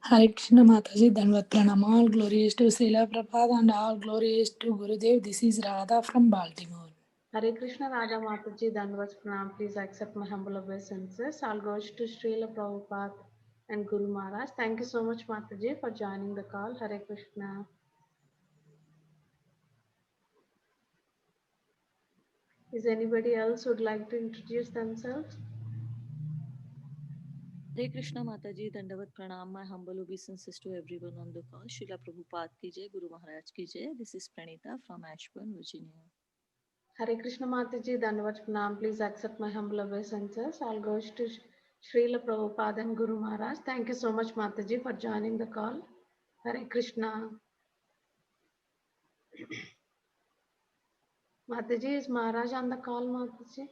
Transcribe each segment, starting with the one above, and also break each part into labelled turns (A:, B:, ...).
A: Hare Krishna Mataji, Danvat Pranam. All glories to Srila Prabhupada and all glories to Gurudev. This is Radha from Baltimore.
B: Hare Krishna Radha Mataji, Danvats Pranam. Please accept my humble obeisances. All goes to Srila Prabhupada and Guru Maharaj. Thank you so much, Mataji, for joining the call. Hare Krishna. Is anybody else would like to introduce themselves?
C: Hare Krishna Mataji, Dandavat Pranam. My humble obeisances to everyone on the call. Srila Prabhupada ki jai, Guru Maharaj ki jai. This is Pranita from Ashburn, Virginia.
B: Hare Krishna Mataji, Danvats Pranam. Please accept my humble obeisances. All goes to Srila Prabhupada and Guru Maharaj. Thank you so much, Mataji, for joining the call. Hare Krishna. Mataji, is Maharaj on the call, Mataji?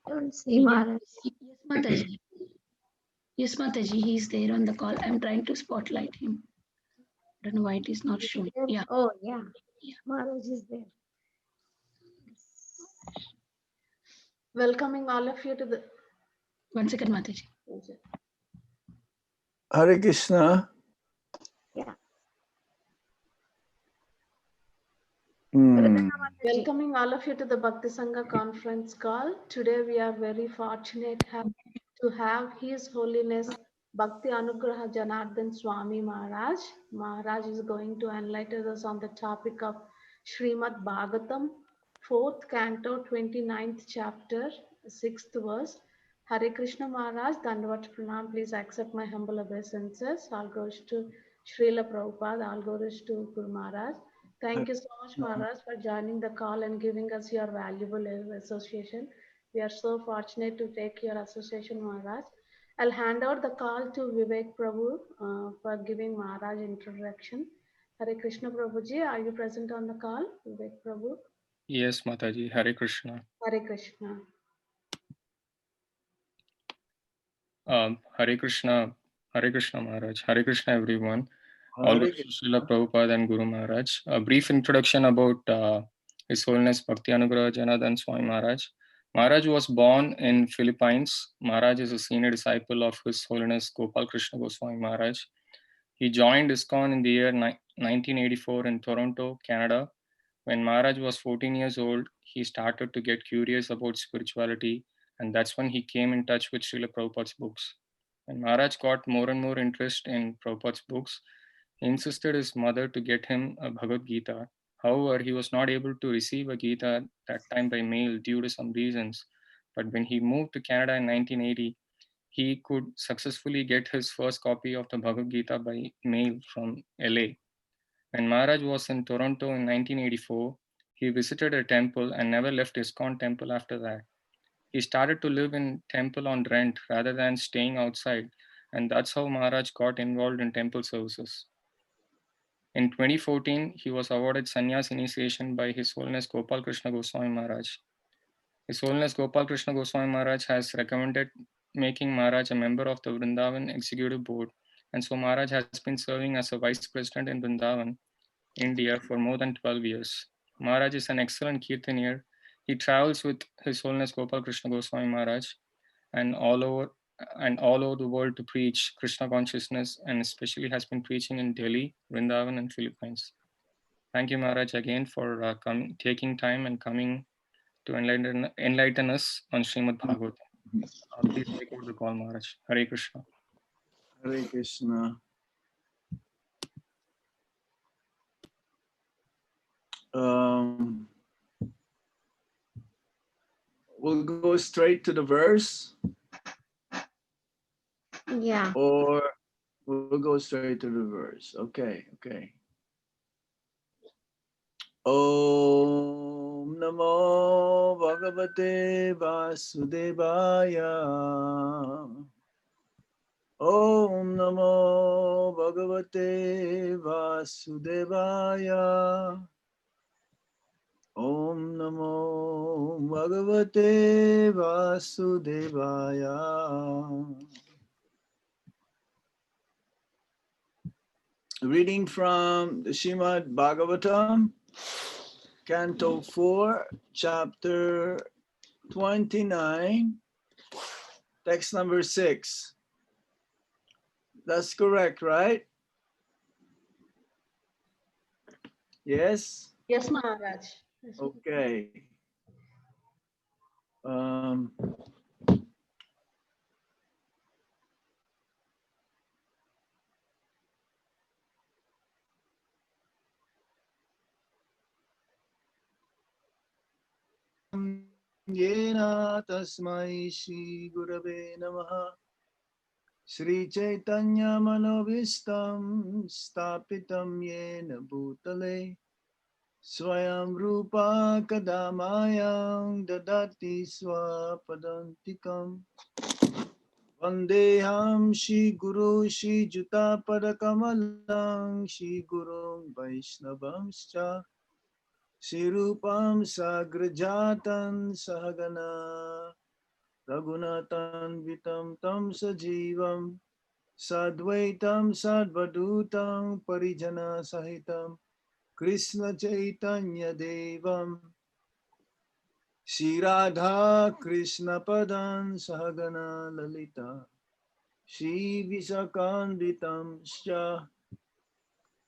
D: Don't say Maharaj. Yes, Mataji. Yes, Mataji, he's there on the call. I'm trying to spotlight him. I don't know why it is not showing. Yeah.
E: Oh, yeah. Maharaj is there.
B: Welcoming all of you to the...
D: 1 second, Mataji.
F: Hare Krishna.
E: Yeah.
B: Welcoming all of you to the Bhakti Sangha conference call. Today we are very fortunate to have His Holiness Bhakti Anugraha Janardan Swami Maharaj. Maharaj is going to enlighten us on the topic of Srimad Bhagavatam, 4th canto, 29th chapter, 6th verse. Hare Krishna Maharaj, Dandavat Pranam. Please accept my humble obeisances. All goes to Srila Prabhupada, all goes to Guru Maharaj. Thank you so much, Maharaj, for joining the call and giving us your valuable association. We are so fortunate to take your association, Maharaj. I'll hand out the call to Vivek Prabhu for giving Maharaj introduction. Hare Krishna Prabhuji, are you present on the call? Vivek Prabhu.
G: Yes, Mataji. Hare Krishna.
B: Hare Krishna.
G: Hare Krishna. Hare Krishna Maharaj. Hare Krishna everyone. All
F: Hare
G: good to Srila Prabhupada and Guru Maharaj. A brief introduction about His Holiness Bhakti Anugraha Janardan Swami Maharaj. Maharaj was born in Philippines. Maharaj is a senior disciple of His Holiness Gopal Krishna Goswami Maharaj. He joined ISKCON in the year 1984 in Toronto, Canada. When Maharaj was 14 years old, he started to get curious about spirituality, and that's when he came in touch with Srila Prabhupada's books. When Maharaj got more and more interest in Prabhupada's books, he insisted his mother to get him a Bhagavad Gita. However, he was not able to receive a Gita at that time by mail due to some reasons. But when he moved to Canada in 1980, he could successfully get his first copy of the Bhagavad Gita by mail from LA. When Maharaj was in Toronto in 1984, he visited a temple and never left ISKCON temple after that. He started to live in temple on rent rather than staying outside, and that's how Maharaj got involved in temple services. In 2014, he was awarded sannyas initiation by His Holiness Gopal Krishna Goswami Maharaj. His Holiness Gopal Krishna Goswami Maharaj has recommended making Maharaj a member of the Vrindavan Executive Board, and so Maharaj has been serving as a Vice President in Vrindavan, India for more than 12 years. Maharaj is an excellent Kirtanier. He travels with His Holiness Gopal Krishna Goswami Maharaj and all over the world to preach Krishna consciousness, and especially has been preaching in Delhi, Vrindavan, and Philippines. Thank you, Maharaj, again for taking time and coming to enlighten us on Srimad Bhagavatam. Please take over the call, Maharaj. Hare Krishna.
F: Hare Krishna. We'll go straight to the verse.
E: Yeah.
F: Or we'll go straight to the verse. Okay. Om Namo Bhagavate Vasudevaya. Om Namo Bhagavate Vasudevaya. Om Namo Bhagavate Vasudevaya. Reading from the Srimad Bhagavatam, Canto 4, chapter 29, text number 6. That's correct, right? Yes?
B: Yes, Maharaj. Yes,
F: Okay. Yena tasmai Shri Gurave Namaha Sri Chaitanya Manovistam Stapitam Yena Bhutale Swayam Rupa Kadamayam Dadati Swapadantikam Vandeham Shri Guru Shri Juta Padakamalang Shri Guru Vaishnavamscha Sirupam Sagrajatan Sahagana Raghunatan Vitam Tam Sajivam Sadvaitam Sadvadutam Parijana Sahitam Krishna Chaitanya Devam Shri Radha Krishna Padan Sahagana Lalita Shri Visakanditam Sya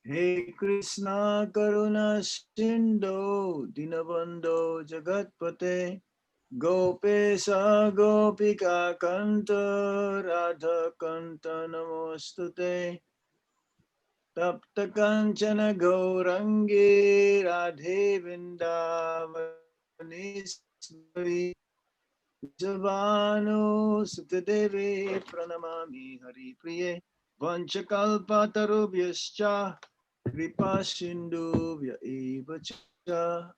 F: He Krishna Karuna Sindhu Dinabando Jagatpate Gopesa Gopika Kanta Radha Kanta Namostute Tapta Kanchana Gaurangi Radhe Vindavaneswari Javano Sutadevi Pranamami Hari Priye Vanchakalpatarubhyascha Kripa Sindhuvya eva cha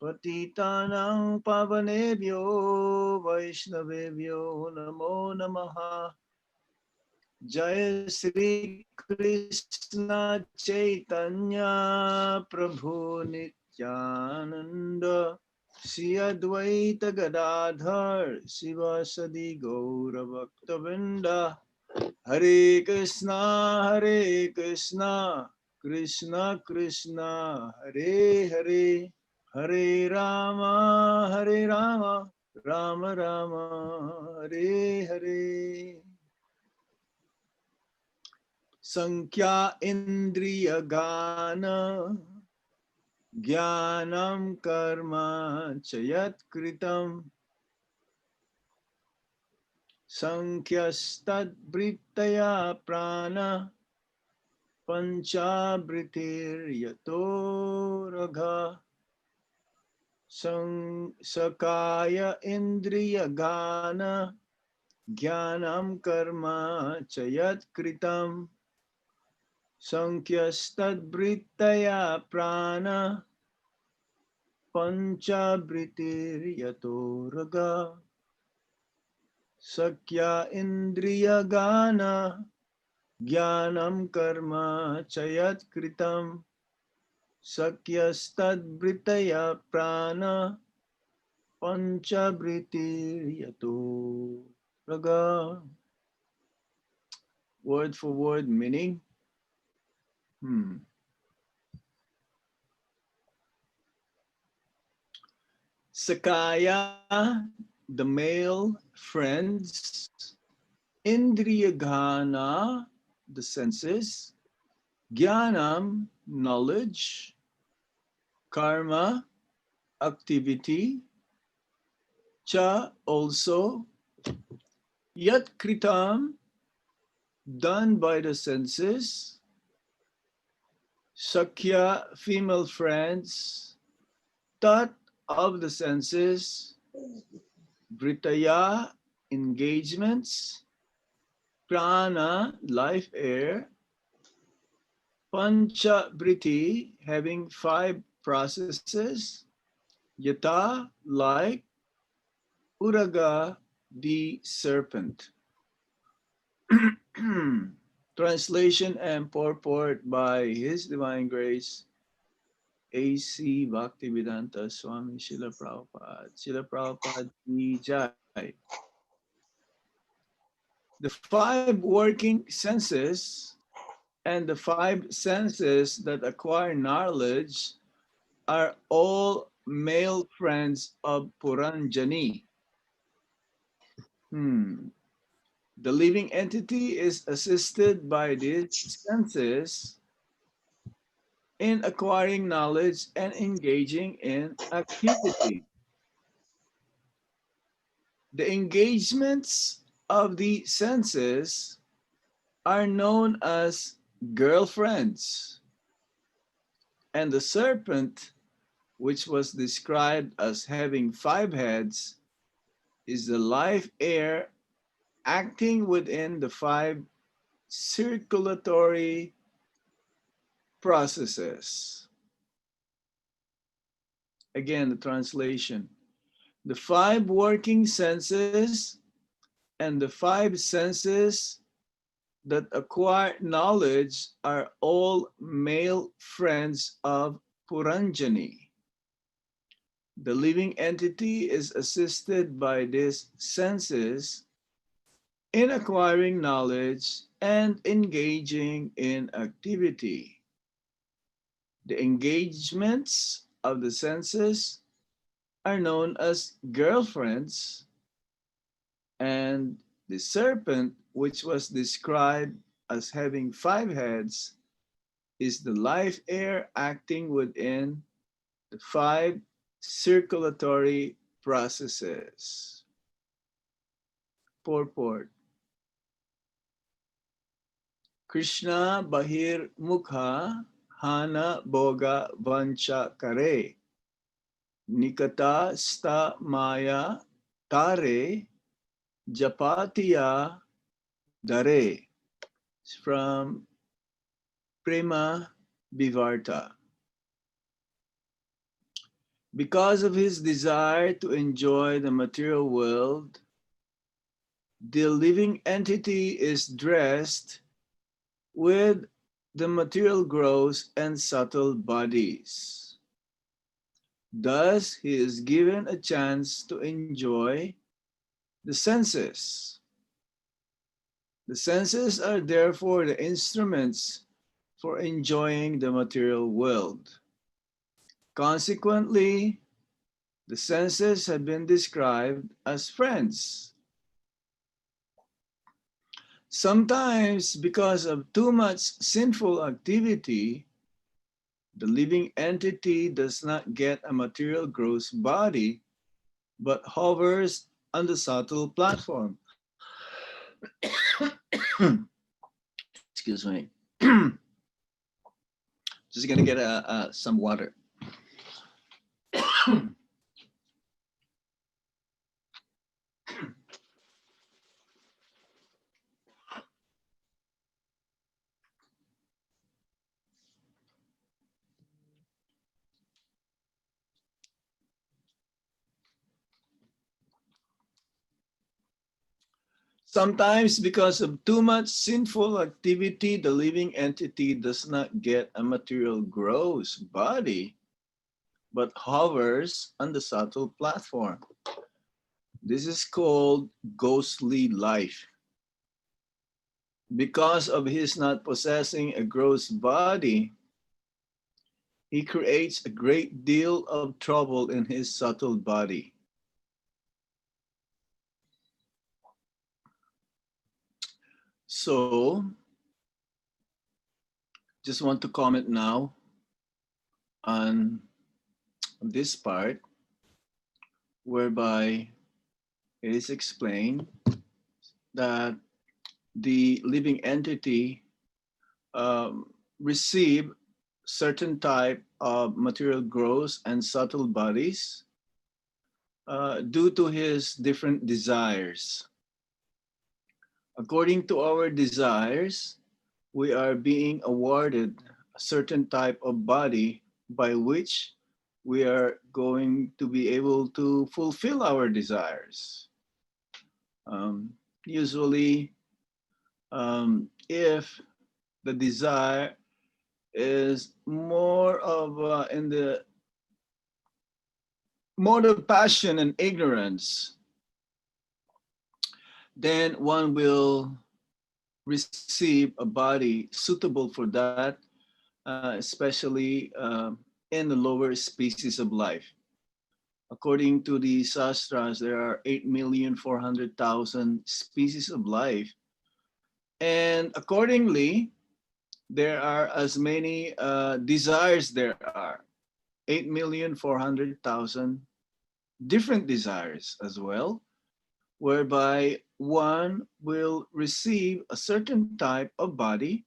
F: Patitanang Pavanebhyo Vaishnavebhyo Namo Namaha Jai Sri Krishna Chaitanya Prabhu Nityananda Shri Advaita Gadadhar Sivasadi Gaura Bhaktavinda Hare Krishna Krishna Krishna Hare Hare Hare Rama Rama Rama Hare Hare Sankhya Indriya Gana Jnanam Karma Chayat Kritam Sankhya Brittaya Prana Pancha Brittir Yato Ragha Sakaya Indriya Gana Jnanam Karma Chayat Kritam Sankhya Brittaya Prana Pancha Brittir Yato Ragha Sakya Indriya Gana Jnanam Karma Chayat Kritam Sakyastad Britaya Prana Pancha Britir Yato Raga. Word for word meaning. Sakaya, the male friends. Indriyagana, the senses. Jnanam, knowledge. Karma, activity. Cha, also. Yat kritam, done by the senses. Sakya, female friends. Tat, of the senses. Britaya, engagements. Prana, life air. Pancha Briti, having 5 processes. Yata, like. Uraga, the serpent. Translation and purport by His Divine Grace, A.C. Bhaktivedanta Swami Srila Prabhupada. Srila Prabhupada Ki Jai. The 5 working senses and the 5 senses that acquire knowledge are all male friends of Puranjani. The living entity is assisted by these senses in acquiring knowledge and engaging in activity. The engagements of the senses are known as girlfriends, and the serpent, which was described as having 5 heads, is the life air acting within the 5 circulatory processes. Again, the translation. The 5 working senses and the 5 senses that acquire knowledge are all male friends of Puranjani. The living entity is assisted by these senses in acquiring knowledge and engaging in activity. The engagements of the senses are known as girlfriends, and the serpent, which was described as having 5 heads, is the life air acting within the 5 circulatory processes. Purport. Krishna Bahir Mukha Hana Boga Vancha Kare Nikata Sta Maya Tare Japatiya Dare. It's from Prema Vivarta. Because of his desire to enjoy the material world, the living entity is dressed with the material gross and subtle bodies. Thus, he is given a chance to enjoy the senses. The senses are therefore the instruments for enjoying the material world. Consequently, the senses have been described as friends. Sometimes, because of too much sinful activity, the living entity does not get a material gross body, but hovers on the subtle platform. Excuse me. Just gonna get some water. Sometimes, because of too much sinful activity, the living entity does not get a material gross body, but hovers on the subtle platform. This is called ghostly life. Because of his not possessing a gross body, he creates a great deal of trouble in his subtle body. So, just want to comment now on this part, whereby it is explained that the living entity receive certain type of material gross and subtle bodies due to his different desires. According to our desires, we are being awarded a certain type of body by which we are going to be able to fulfill our desires. Usually, if the desire is more of in the mode of passion and ignorance, then one will receive a body suitable for that, especially in the lower species of life. According to the Sastras, there are 8,400,000 species of life. And accordingly, there are as many desires there are. 8,400,000 different desires as well, whereby one will receive a certain type of body.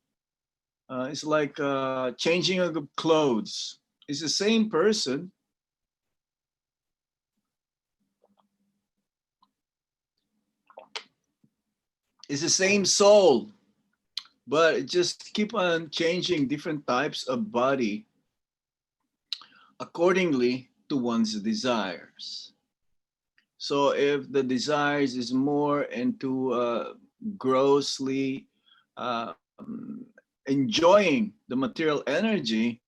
F: It's like changing of clothes. It's the same person. It's the same soul, but it just keep on changing different types of body accordingly to one's desires. So if the desires is more into grossly enjoying the material energy,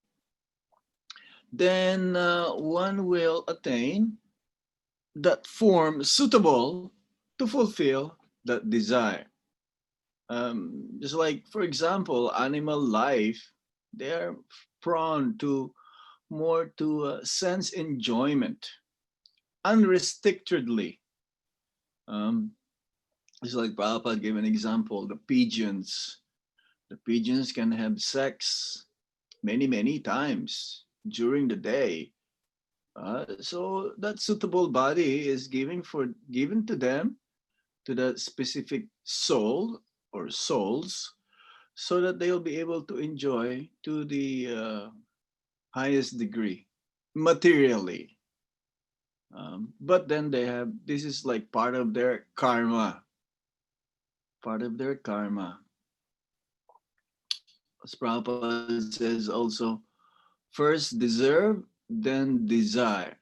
F: then one will attain that form suitable to fulfill that desire. Just like, for example, animal life, they're prone to more to sense enjoyment unrestrictedly. It's like Prabhupada gave an example, the pigeons. The pigeons can have sex many, many times during the day. So that suitable body is given to them, to that specific soul or souls, so that they'll be able to enjoy to the highest degree materially. But then they have, this is like part of their karma. Part of their karma. As Prabhupada says also, first deserve, then desire.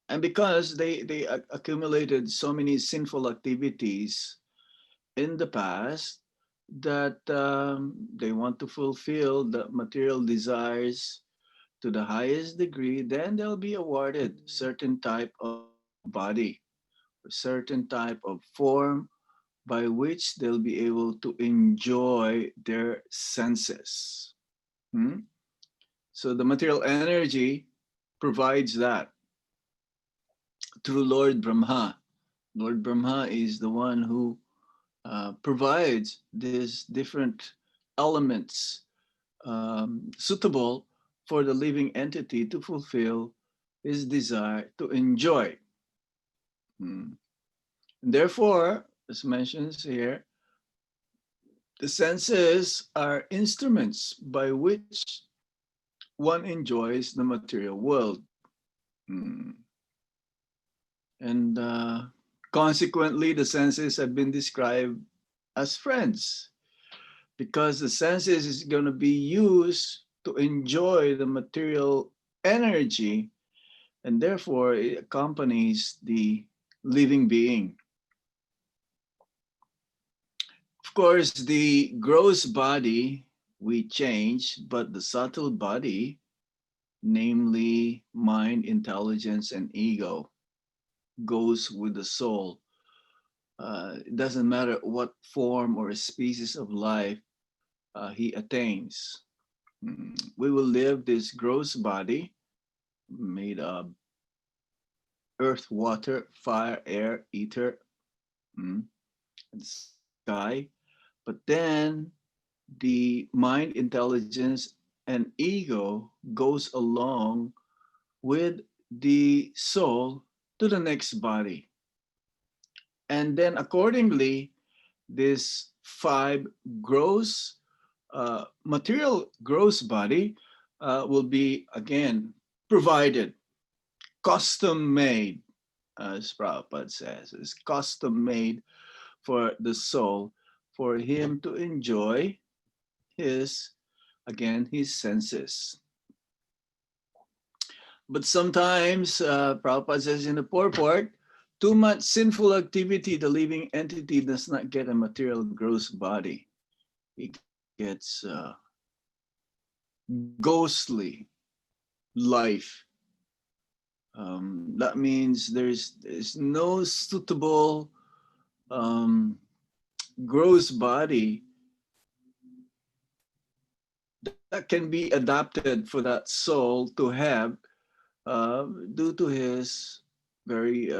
F: And because they accumulated so many sinful activities in the past, that they want to fulfill the material desires to the highest degree, then they'll be awarded certain type of body, a certain type of form by which they'll be able to enjoy their senses. So the material energy provides that through Lord Brahma. Lord Brahma is the one who provides these different elements suitable for the living entity to fulfill his desire to enjoy. Therefore, as mentioned here, the senses are instruments by which one enjoys the material world. And consequently, the senses have been described as friends, because the senses is going to be used to enjoy the material energy, and therefore it accompanies the living being. Of course, the gross body we change, but the subtle body, namely mind, intelligence, and ego, goes with the soul. It doesn't matter what form or species of life he attains. We will live this gross body made of earth, water, fire, air, ether, and sky. But then the mind, intelligence, and ego goes along with the soul to the next body. And then accordingly, this five gross material gross body will be again provided, custom made, as Prabhupada says. It's custom made for the soul, for him to enjoy his senses. But sometimes, Prabhupada says in the purport, too much sinful activity, the living entity does not get a material gross body. He gets ghostly life. That means there's no suitable gross body that can be adapted for that soul to have due to his very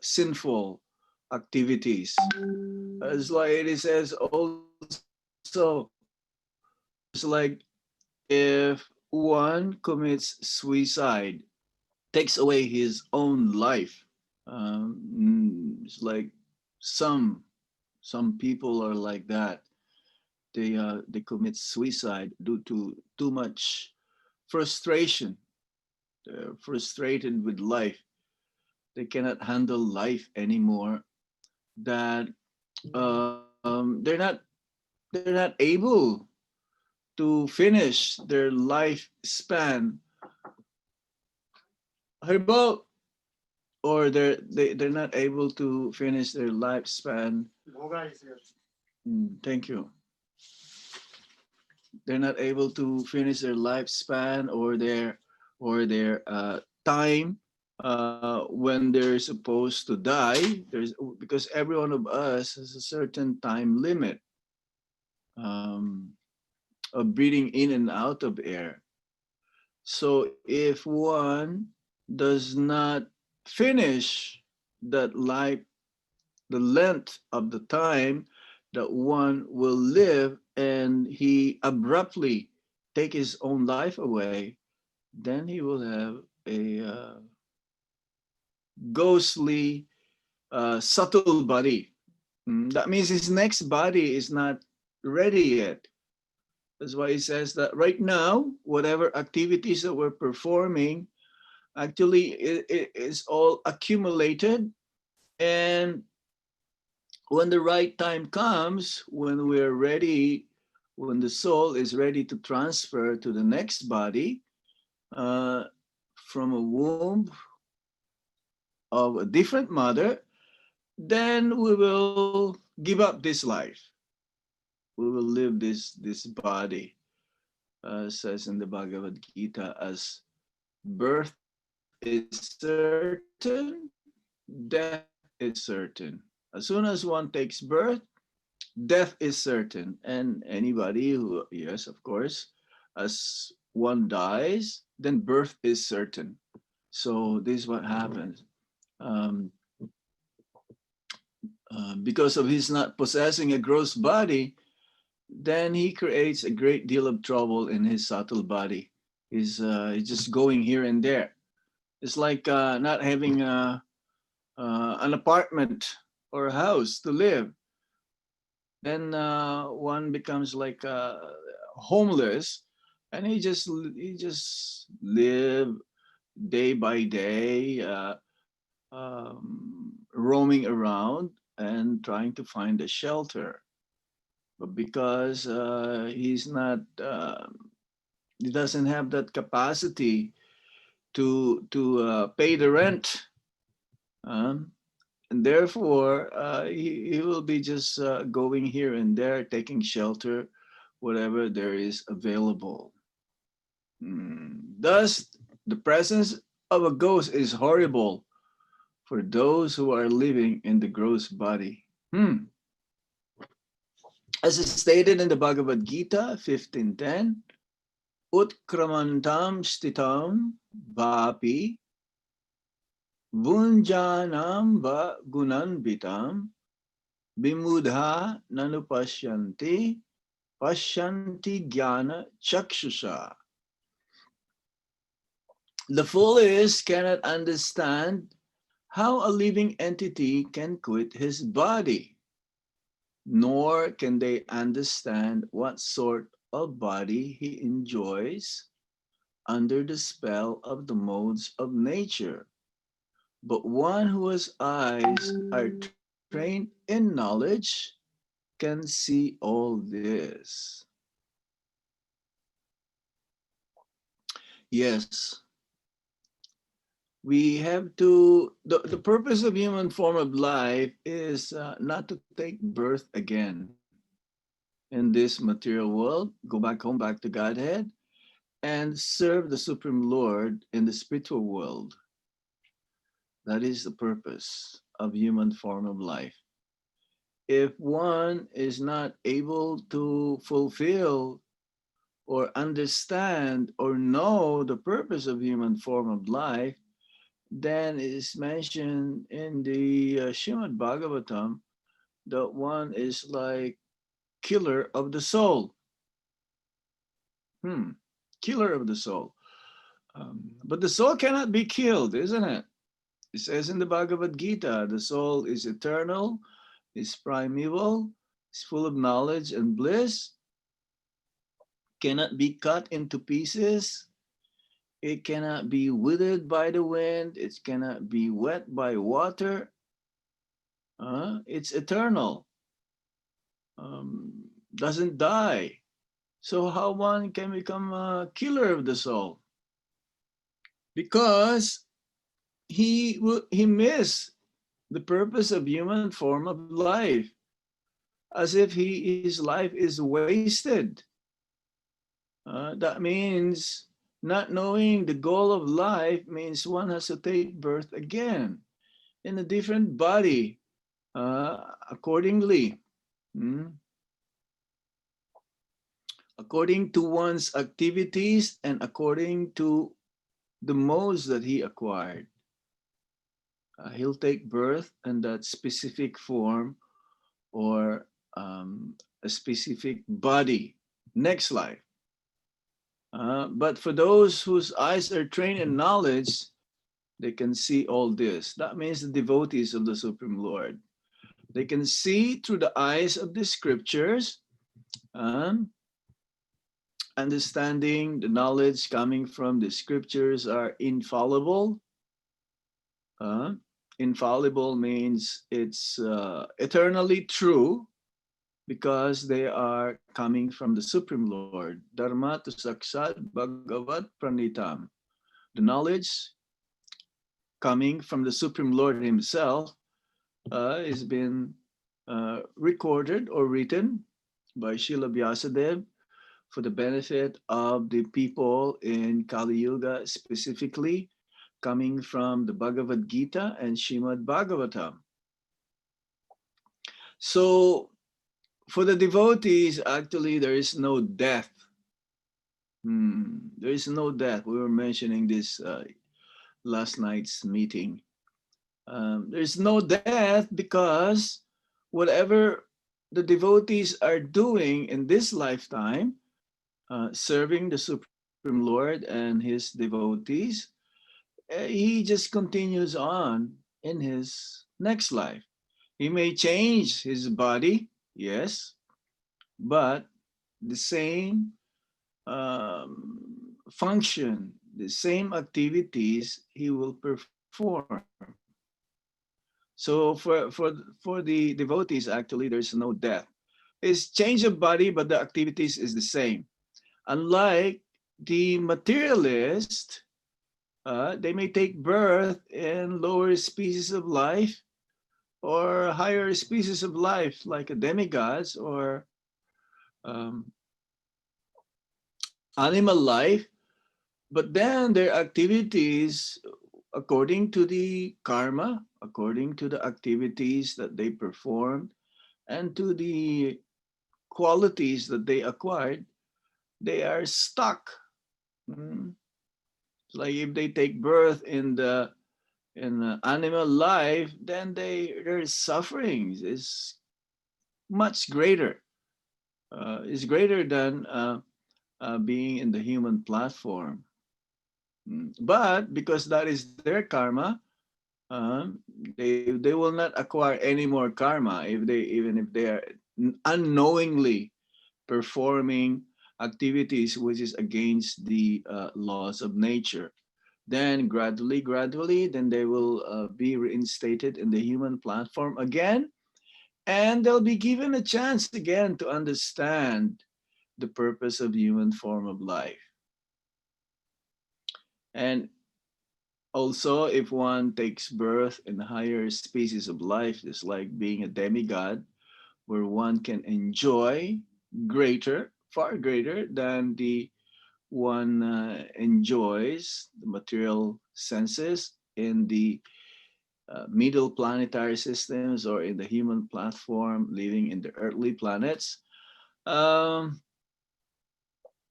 F: sinful activities. As like it says also, it's like if one commits suicide, takes away his own life. It's like some people are like that. They commit suicide due to too much frustration. They're frustrated with life. They cannot handle life anymore. That they're not able to finish their lifespan. Haribol, or they're not able to finish their lifespan. Thank you. They're not able to finish their lifespan or their time when they're supposed to die. There's because every one of us has a certain time limit of breathing in and out of air. So if one does not finish that life, the length of the time that one will live, and he abruptly take his own life away, then he will have a ghostly, subtle body. That means his next body is not ready yet. That's why he says that right now, whatever activities that we're performing, actually it is all accumulated. And when the right time comes, when we're ready, when the soul is ready to transfer to the next body, from a womb of a different mother, then we will give up this life. We will live this body, says in the Bhagavad Gita, as birth is certain, death is certain. As soon as one takes birth, death is certain. And anybody who, yes, of course, as one dies, then birth is certain. So this is what happens. Um, because of his not possessing a gross body, then he creates a great deal of trouble in his subtle body. He's just going here and there. It's like not having an apartment or a house to live. Then one becomes like homeless, and he just live day by day, roaming around and trying to find a shelter. But because he doesn't have that capacity to pay the rent, um, and therefore he will be just going here and there, taking shelter, whatever there is available. Thus, the presence of a ghost is horrible for those who are living in the gross body. As is stated in the Bhagavad Gita 15:10, Utkramantam stitam vapi vunjanam va gunanbitam bimudha nanupashyanti pasyanti jnana chakshusha. The foolish cannot understand how a living entity can quit his body, nor can they understand what sort of body he enjoys under the spell of the modes of nature. But one whose eyes are trained in knowledge can see all this. Yes, we have to, the purpose of human form of life is not to take birth again in this material world, go back home, back to Godhead, and serve the Supreme Lord in the spiritual world. That is the purpose of human form of life. If one is not able to fulfill or understand or know the purpose of human form of life, then it is mentioned in the Srimad Bhagavatam that one is like killer of the soul. Killer of the soul. But the soul cannot be killed, isn't it? It says in the Bhagavad Gita, the soul is eternal, is primeval, is full of knowledge and bliss, cannot be cut into pieces, it cannot be withered by the wind, it cannot be wet by water. It's eternal, doesn't die. So how one can become a killer of the soul? Because he missed the purpose of human form of life, as if his life is wasted. That means not knowing the goal of life means one has to take birth again in a different body accordingly. According to one's activities and according to the modes that he acquired. He'll take birth in that specific form or a specific body next life. But for those whose eyes are trained in knowledge, they can see all this. That means the devotees of the Supreme Lord. They can see through the eyes of the scriptures, understanding the knowledge coming from the scriptures are infallible. Infallible means it's eternally true because they are coming from the Supreme Lord. Dharma tu sakshat bhagavat pranitam. The knowledge coming from the Supreme Lord himself has been recorded or written by Srila Vyasadeva for the benefit of the people in Kali Yuga, specifically coming from the Bhagavad Gita and Srimad Bhagavatam. So for the devotees, actually, there is no death. There is no death. We were mentioning this last night's meeting. There's no death because whatever the devotees are doing in this lifetime, serving the Supreme Lord and his devotees, he just continues on in his next life. He may change his body, yes, but the same function, the same activities he will perform. So for the devotees, actually, there's no death. It's change of body, but the activities is the same. Unlike the materialist, they may take birth in lower species of life or higher species of life, like a demigods or animal life, but then their activities, according to the karma, according to the activities that they performed, and to the qualities that they acquired, they are stuck. Like if they take birth in the animal life, then their suffering is much greater. Is greater than being in the human platform. But because that is their karma, they will not acquire any more karma even if they are unknowingly performing activities which is against the laws of nature. Then gradually, then they will be reinstated in the human platform again, and they'll be given a chance again to understand the purpose of human form of life. And also, if one takes birth in higher species of life, just like being a demigod, where one can enjoy far greater than the one enjoys the material senses in the middle planetary systems or in the human platform living in the earthly planets.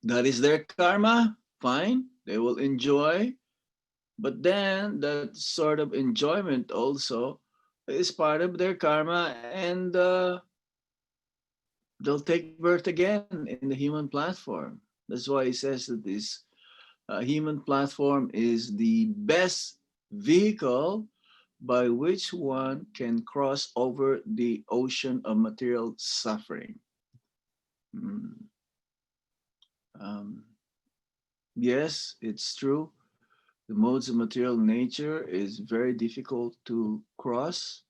F: That is their karma, fine, they will enjoy. But then that sort of enjoyment also is part of their karma, and they'll take birth again in the human platform. That's why he says that this human platform is the best vehicle by which one can cross over the ocean of material suffering. Mm. Um, yes, it's true. The modes of material nature is very difficult to cross.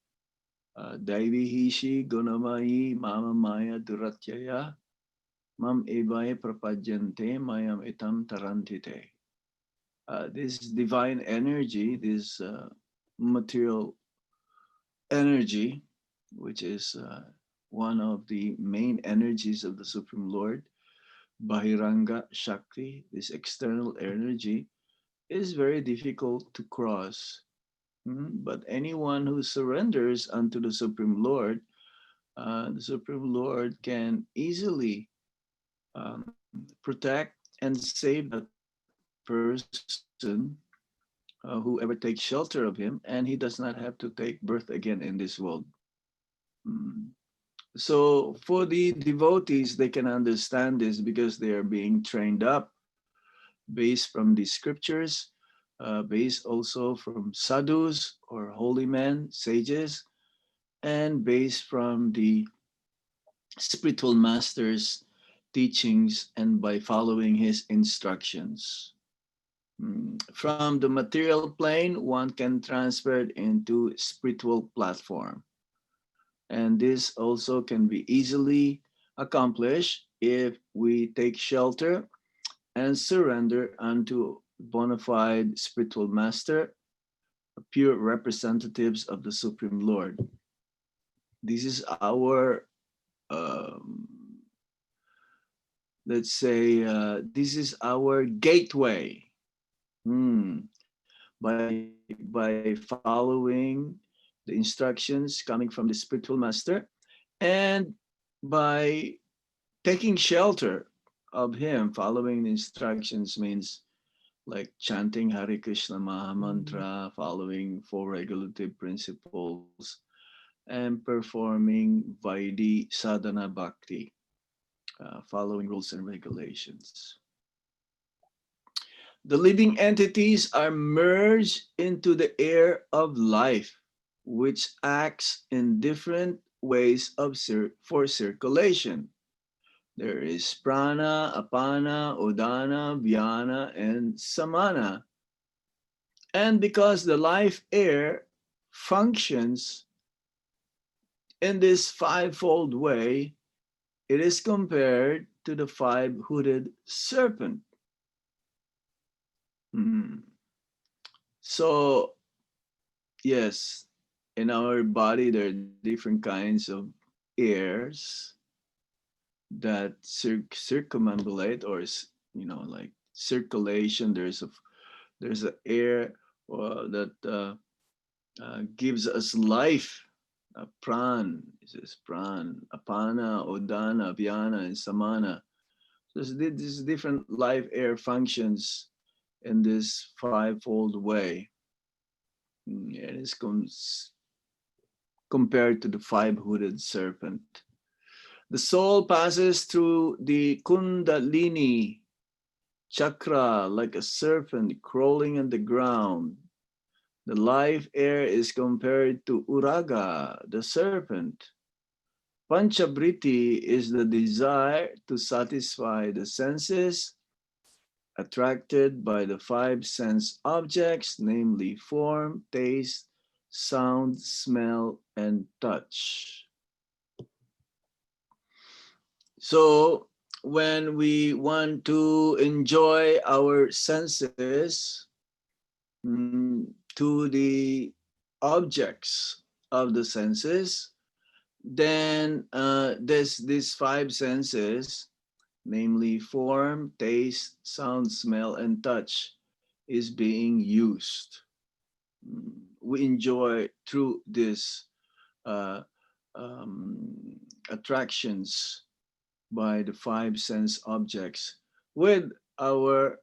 F: Daivi hishi gunamayi mama maya duratyaya mam evaya prapajyante mayam etam tarantite. This divine energy, this material energy, which is one of the main energies of the Supreme Lord, Bahiranga Shakti, this external energy, is very difficult to cross. But anyone who surrenders unto the Supreme Lord can easily protect and save that person whoever takes shelter of him, and he does not have to take birth again in this world. So for the devotees, they can understand this because they are being trained up based from the scriptures, based also from sadhus or holy men, sages, and based from the spiritual master's teachings and by following his instructions. From the material plane, one can transfer it into spiritual platform. And this also can be easily accomplished if we take shelter and surrender unto bona fide spiritual master, pure representatives of the Supreme Lord. This is our, let's say, this is our gateway. By following the instructions coming from the spiritual master and by taking shelter of him, following the instructions means like chanting Hare Krishna Maha Mantra, following four regulative principles, and performing Vaidhi Sadhana Bhakti, following rules and regulations. The living entities are merged into the air of life, which acts in different ways for circulation. There is prana, apana, udana, vyana, and samana. And because the life air functions in this fivefold way, it is compared to the five-hooded serpent. So, yes, in our body, there are different kinds of airs that circumambulate, or like circulation. There's an air that gives us life. Pran, this pran, apana, udana, vyana, and samana. So these different life air functions in this fivefold way. It is compared to the five-hooded serpent. The soul passes through the Kundalini chakra like a serpent crawling on the ground. The life air is compared to Uraga, the serpent. Panchabriti is the desire to satisfy the senses attracted by the five sense objects, namely form, taste, sound, smell, and touch. So when we want to enjoy our senses to the objects of the senses, then these five senses, namely form, taste, sound, smell, and touch, is being used. We enjoy through these attractions by the five sense objects with our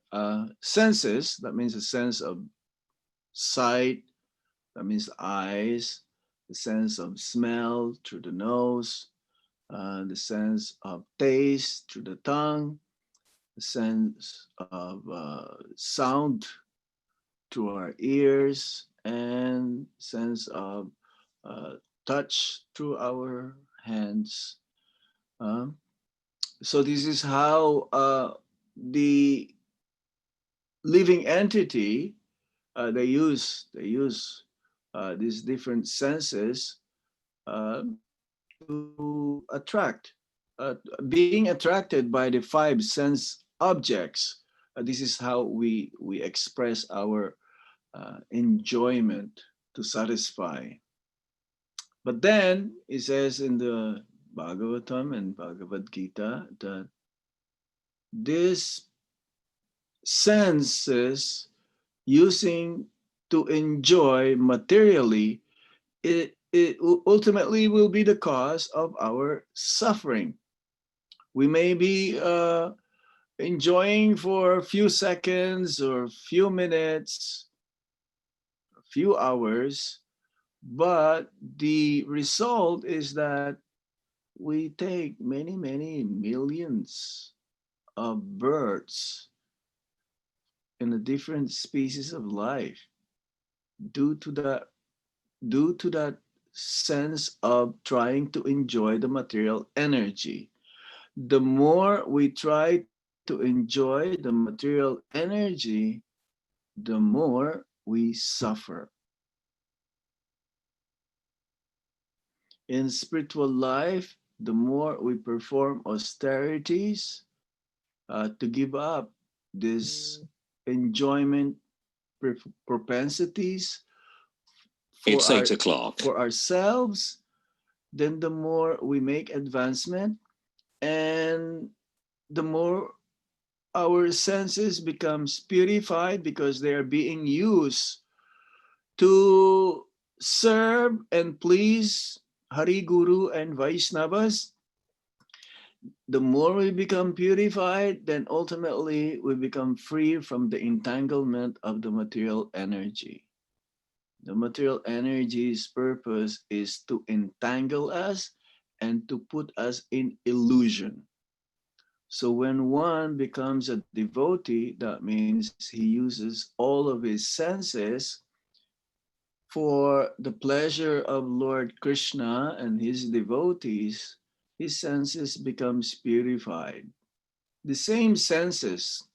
F: senses. That means the sense of sight, that means eyes, the sense of smell through the nose, the sense of taste through the tongue, the sense of sound through our ears, and sense of uh, touch through our hands. Um, so this is how the living entity they use these different senses to attract, being attracted by the five sense objects. This is how we express our enjoyment to satisfy. But then it says in the Bhagavatam and Bhagavad Gita that these senses using to enjoy materially, it ultimately will be the cause of our suffering. We may be enjoying for a few seconds or a few minutes, a few hours, but the result is that we take many, many millions of births in the different species of life due to that sense of trying to enjoy the material energy. The more we try to enjoy the material energy, the more we suffer. In spiritual life, the more we perform austerities to give up this enjoyment propensities
H: It's 8 o'clock.
F: for ourselves, then the more we make advancement and the more our senses becomes purified because they are being used to serve and please Hari Guru and Vaishnavas. The more we become purified, then ultimately we become free from the entanglement of the material energy. The material energy's purpose is to entangle us and to put us in illusion. So when one becomes a devotee, that means he uses all of his senses for the pleasure of Lord Krishna and his devotees. His senses becomes purified. The same senses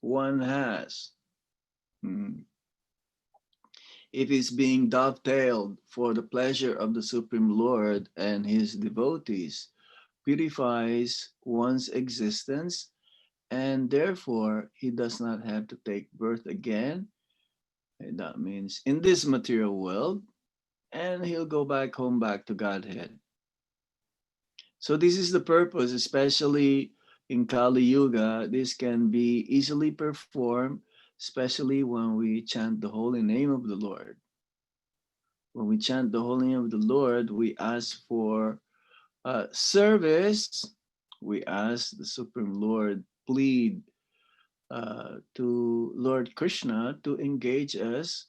F: one has, if it's being dovetailed for the pleasure of the Supreme Lord and his devotees, purifies one's existence, and therefore he does not have to take birth again. And that means in this material world, and he'll go back home, back to Godhead. So this is the purpose, especially in Kali Yuga. This can be easily performed, especially when we chant the holy name of the Lord. When we chant the holy name of the Lord, we ask for service. We ask the Supreme Lord, plead to Lord Krishna to engage us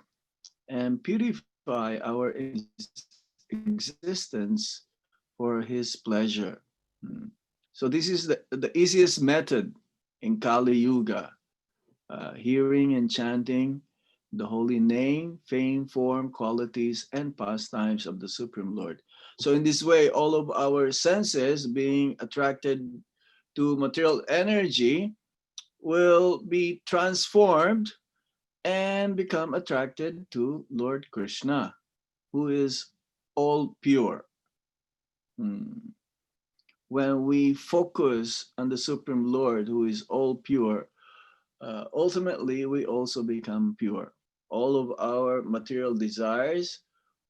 F: and purify our existence for his pleasure. So this is the easiest method in Kali Yuga, hearing and chanting the holy name, fame, form, qualities, and pastimes of the Supreme Lord. So in this way, all of our senses being attracted to material energy will be transformed and become attracted to Lord Krishna, who is all pure. When we focus on the Supreme Lord, who is all pure, ultimately we also become pure. All of our material desires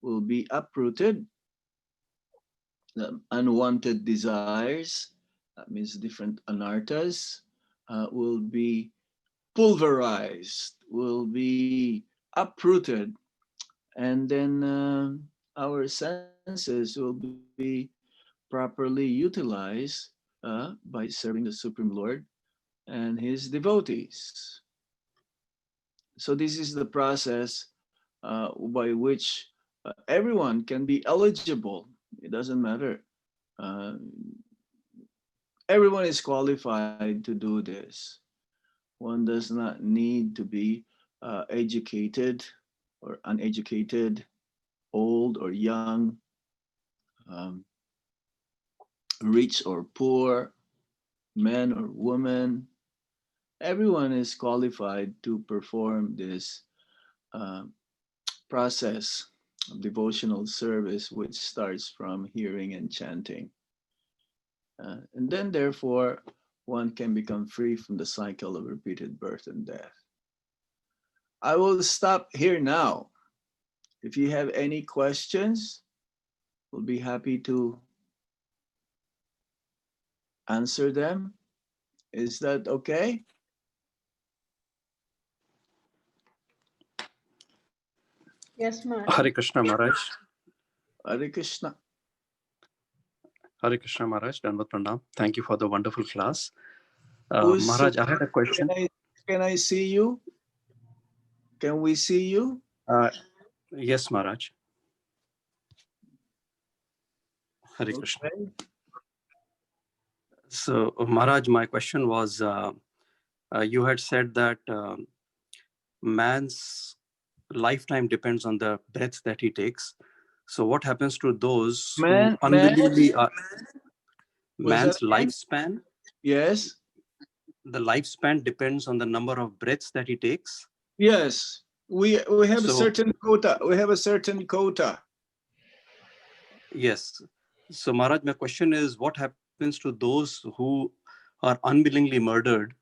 F: will be uprooted. The unwanted desires, that means different anarthas, will be pulverized, will be uprooted, and then our senses will be properly utilized by serving the Supreme Lord and his devotees. So this is the process by which everyone can be eligible. It doesn't matter. Everyone is qualified to do this. One does not need to be educated or uneducated, old or young, um, rich or poor, man or woman. Everyone is qualified to perform this process of devotional service, which starts from hearing and chanting. And then, therefore, one can become free from the cycle of repeated birth and death. I will stop here now. If you have any questions, we'll be happy to answer them. Is that okay?
B: Yes, Maharaj.
I: Hare Krishna Maharaj.
F: Hare Krishna.
I: Hare Krishna Maharaj. Dandavat Pranam. Thank you for the wonderful class.
F: Who's
I: Maharaj, I had a question.
F: Can I see you? Can we see you?
I: Yes, Maharaj. Hare Krishna.
F: Okay.
I: So, Maharaj, my question was, you had said that man's lifetime depends on the breath that he takes. So what happens to those who unwillingly are... Man's lifespan?
F: Yes.
I: The lifespan depends on the number of breaths that he takes?
F: Yes. We have a certain quota. We have a certain quota.
I: Yes. So, Maharaj, my question is, what happens to those who are unwillingly murdered?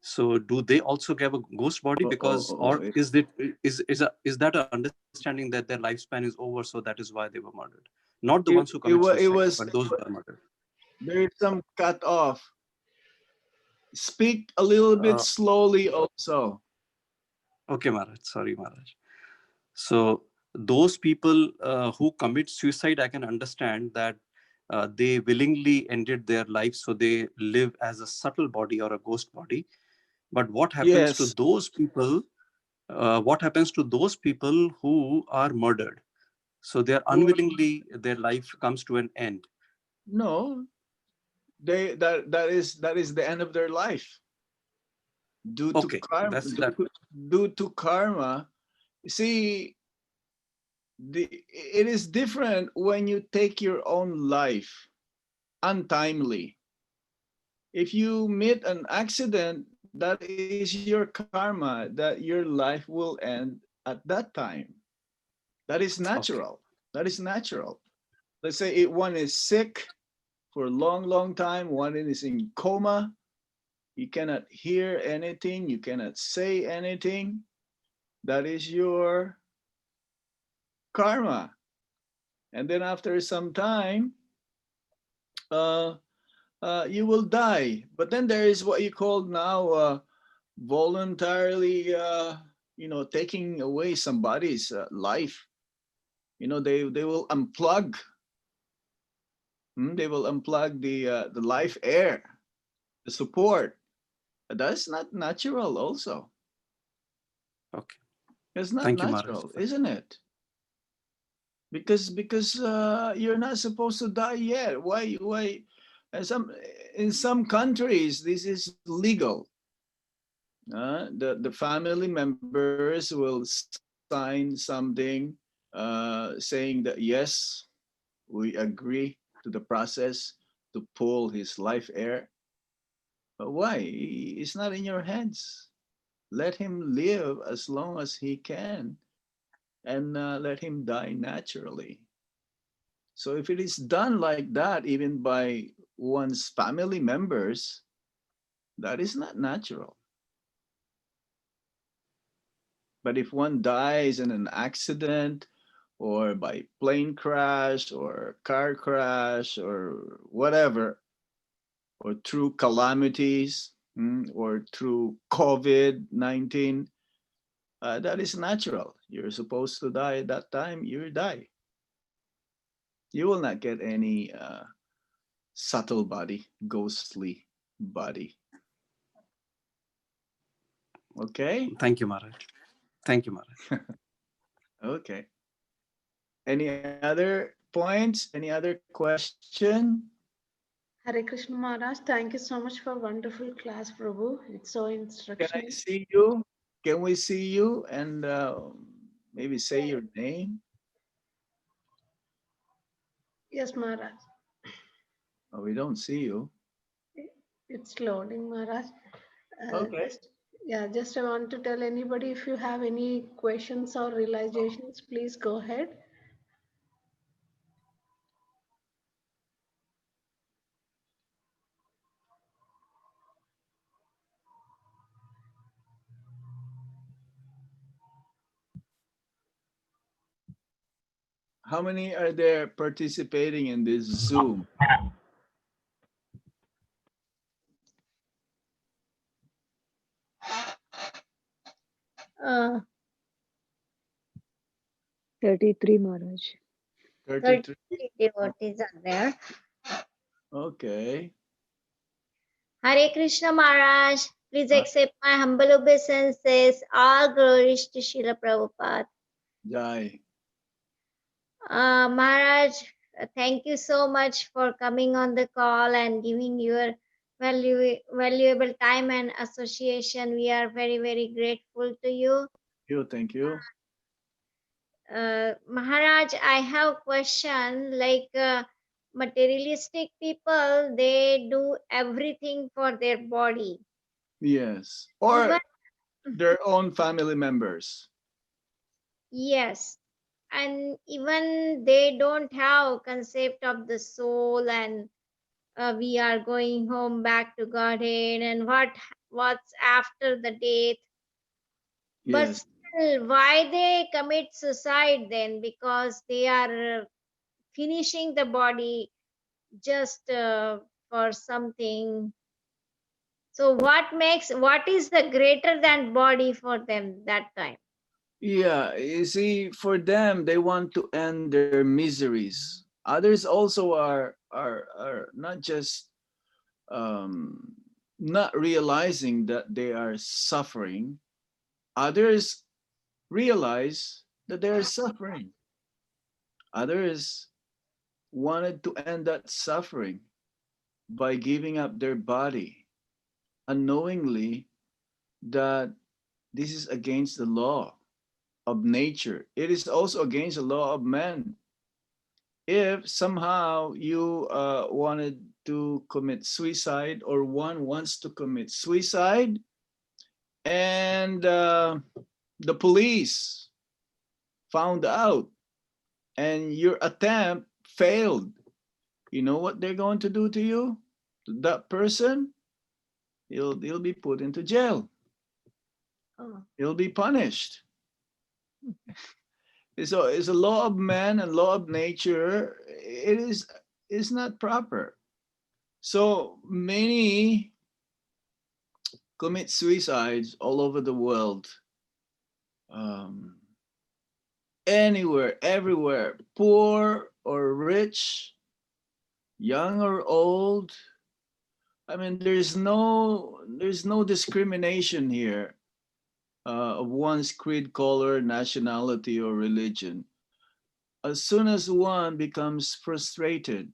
I: So, do they also get a ghost body? Because, is that an understanding that their lifespan is over, so that is why they were murdered? Not the ones who commit suicide, but those who are murdered.
F: There is some cut off. Speak a little bit slowly also.
I: Okay, Maharaj. Sorry, Maharaj. So those people who commit suicide, I can understand that they willingly ended their life, so they live as a subtle body or a ghost body. But what happens to those people? What happens to those people who are murdered? So they are unwillingly, their life comes to an end.
F: No, that is the end of their life. Due to karma, see, it is different when you take your own life untimely. If you meet an accident, that is your karma, that your life will end at that time. That is natural. That is natural. Let's say one is sick for a long time, one is in coma, you cannot hear anything, you cannot say anything. That is your karma. And then after some time, you will die. But then there is what you call now voluntarily, taking away somebody's life. They will unplug. They will unplug the life air, the support. That's not natural also.
I: Okay.
F: It's not natural, isn't it? Because you're not supposed to die yet. Why? In some countries this is legal. The family members will sign something saying that yes, we agree to the process to pull his life air. But why? It's not in your hands. Let him live as long as he can, and let him die naturally. So if it is done like that, even by one's family members, that is not natural. But if one dies in an accident or by plane crash or car crash or whatever, or through calamities or through COVID-19, that is natural. You're supposed to die at that time, you die. You will not get any subtle body, ghostly body. Okay?
I: Thank you, Maharaj. Thank you, Maharaj.
F: Okay. Any other points? Any other question?
B: Hare Krishna Maharaj, thank you so much for wonderful class, Prabhu. It's so
F: Can I
B: instructional.
F: see you? Can we see you and maybe say your name?
B: Yes, Maharaj.
F: Oh, we don't see you.
B: It's loading, Maharaj.
F: Okay.
B: Just I want to tell anybody, if you have any questions or realizations, please go ahead.
F: How many are there participating in this Zoom?
E: Uh,
J: 33, Maharaj.
F: 33?
E: 33 devotees are there.
F: Okay.
E: Hare Krishna Maharaj, please
F: Ah.
E: accept my humble obeisances. All glories to Srila Prabhupada.
F: Jai.
E: Maharaj, thank you so much for coming on the call and giving your valuable time and association. We are very, very grateful to you.
F: Thank you.
E: Maharaj, I have a question. Like materialistic people, they do everything for their body.
F: Yes. Or
E: Even,
F: their own family members.
E: yes, and even they don't have concept of the soul and we are going home back to Godhead and what's after the death. But
F: Yes.
E: still, why they commit suicide then? Because they are finishing the body just for something. So what is the greater than body for them that time?
F: Yeah, you see, for them, they want to end their miseries. Others also are not just not realizing that they are suffering. Others realize that they are suffering. Others wanted to end that suffering by giving up their body, unknowingly that this is against the law of nature. It is also against the law of man. If somehow you wanted to commit suicide, or one wants to commit suicide, and the police found out and your attempt failed, you know what they're going to do to you? That person, he'll be put into jail.
E: Oh.
F: He'll be punished. So it's a law of man and law of nature. It's not proper. So many commit suicides all over the world. Anywhere, everywhere, poor or rich, young or old. I mean, there's no discrimination here of one's creed, color, nationality, or religion. As soon as one becomes frustrated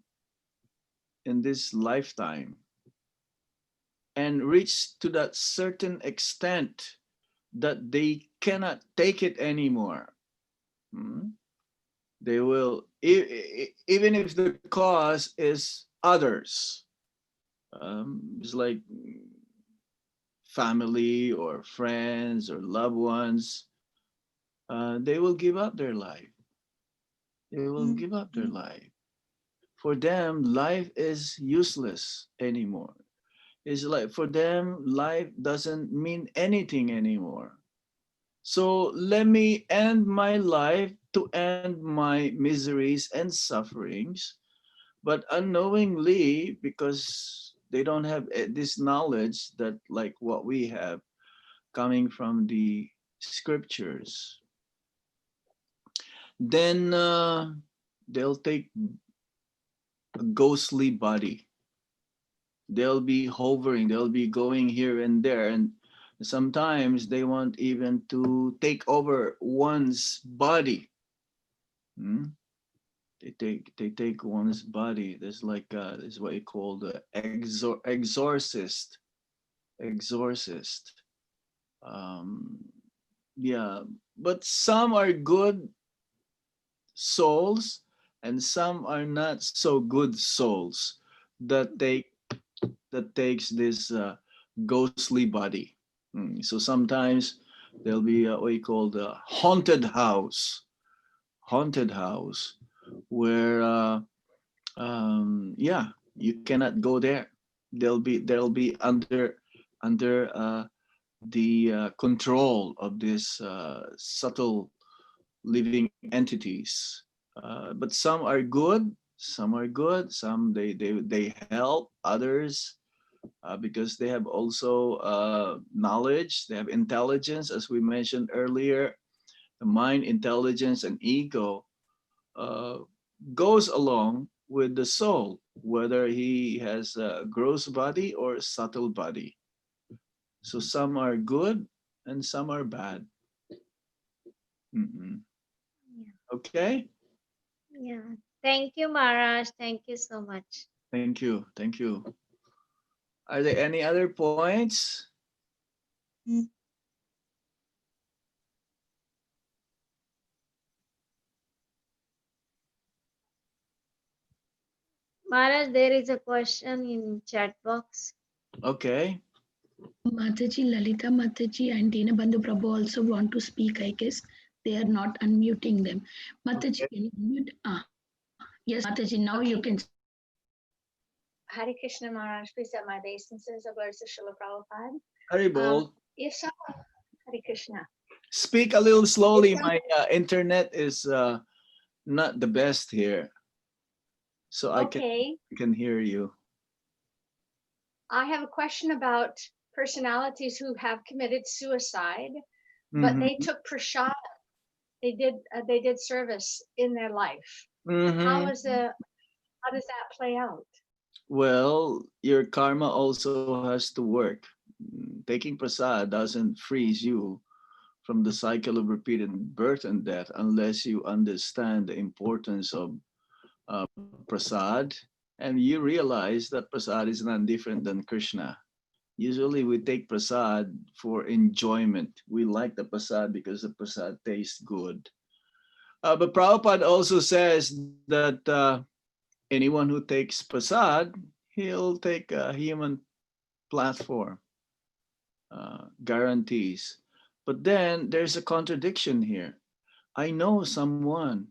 F: in this lifetime and reach to that certain extent that they cannot take it anymore, they will, even if the cause is others, it's like family or friends or loved ones, they will give up their life. They will give up their life. For them, life is useless anymore. It's like for them, life doesn't mean anything anymore. So let me end my life to end my miseries and sufferings. But unknowingly, because they don't have this knowledge that like what we have coming from the scriptures, then they'll take a ghostly body. They'll be hovering, they'll be going here and there, and Sometimes they want even to take over one's body. Hmm? They take one's body. There's like this is what you call the exorcist. Exorcist. Yeah, but some are good souls and some are not so good souls that takes this ghostly body. So sometimes there'll be what you call the haunted house where yeah, you cannot go there. They'll be under the control of this subtle living entities. But some are good, some are good, some they help others because they have also knowledge, they have intelligence, as we mentioned earlier. The mind, intelligence, and ego goes along with the soul, whether he has a gross body or a subtle body. So some are good and some are bad. Mm-mm.
E: Yeah.
F: Okay.
E: Yeah. Thank you, Maharaj. Thank you so much.
F: Thank you. Thank you. Are there any other points?
E: Maharaj, there is a question in chat box.
F: Okay.
D: Mataji, Lalita Mataji and Dinabandhu Prabhu also want to speak, I guess. They are not unmuting them. Mataji,
F: Okay.
D: can you unmute? Yes, Mataji, now you can.
K: Hare Krishna Maharaj, please have my obeisances of words of Srila Prabhupada.
F: Haribol.
K: If someone, Hare Krishna.
F: Speak a little slowly. My internet is not the best here, so I can hear you.
K: I have a question about personalities who have committed suicide, but they took prasad. They did service in their life. How does that play out?
F: Well, your karma also has to work. Taking prasad doesn't freeze you from the cycle of repeated birth and death unless you understand the importance of prasad and you realize that prasad is not different than Krishna. Usually we take prasad for enjoyment. We like the prasad because the prasad tastes good. But Prabhupada also says that anyone who takes prasad, he'll take a human platform, guarantees. But then there's a contradiction here. I know someone,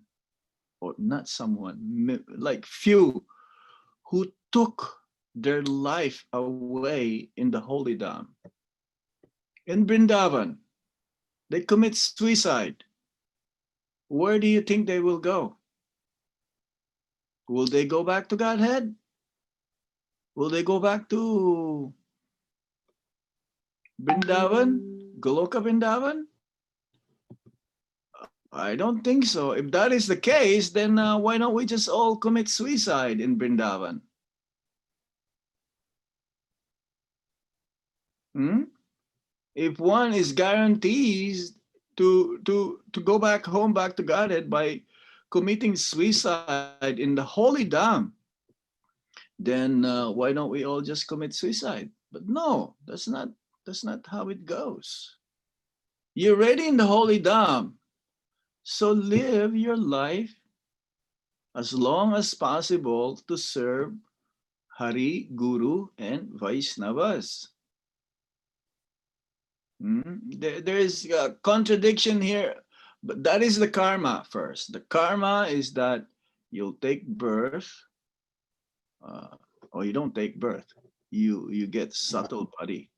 F: or not someone, like few, who took their life away in the holy dham. In Vrindavan, they commit suicide. Where do you think they will go? Will they go back to Godhead? Will they go back to Vrindavan, Goloka Vrindavan? I don't think so. If that is the case, then why don't we just all commit suicide in Vrindavan? If one is guaranteed to go back home, back to Godhead by committing suicide in the holy dham, then why don't we all just commit suicide? But no, that's not how it goes. You're already in the holy dham, so live your life as long as possible to serve Hari, Guru, and Vaishnavas. There is a contradiction here, but that is the karma first. The karma is that you'll take birth, or you don't take birth. You get subtle body.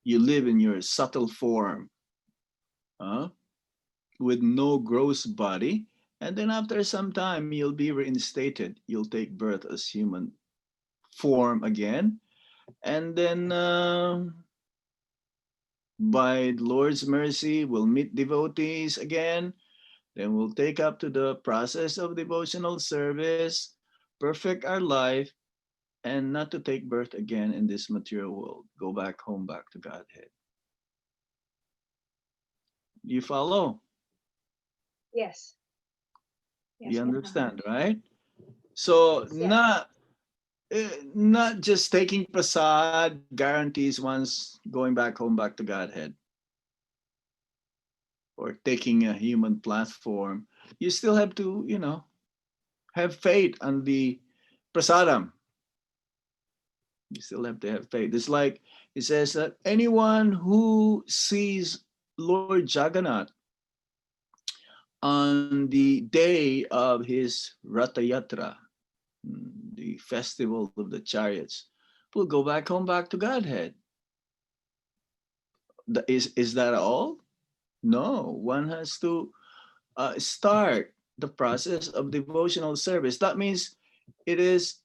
F: You live in your subtle form, with no gross body, and then after some time you'll be reinstated. You'll take birth as human form again, and then by the Lord's mercy, we'll meet devotees again. Then we'll take up to the process of devotional service, perfect our life, and not to take birth again in this material world. Go back home, back to Godhead. You follow?
K: Yes. Yes,
F: You
K: Maharaj.
F: understand, right? So
K: Yes.
F: not just taking prasad guarantees one's going back to Godhead, or taking a human platform. You still have to, have faith on the prasadam. You still have to have faith. It's like it says that anyone who sees Lord Jagannath on the day of his Ratha Yatra, the festival of the chariots, will go back to Godhead. Is that all? No, one has to start the process of devotional service. That means it is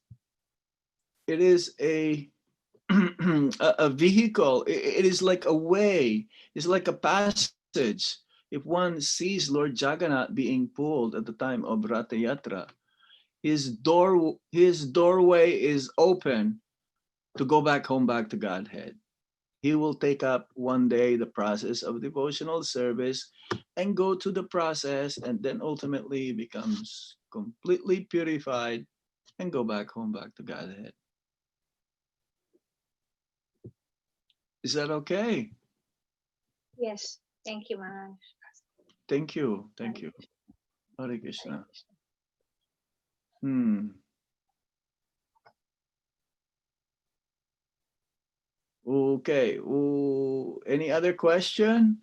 F: a a vehicle. It is like a way. It's like a passage. If one sees Lord Jagannath being pulled at the time of Ratha Yatra, his doorway is open to go back to Godhead. He will take up one day the process of devotional service and go to the process, and then ultimately becomes completely purified and go back to Godhead. Is that okay?
K: Yes. Thank you, Maharaj.
F: Thank you. Thank you. Hare Krishna. Okay. Any other question?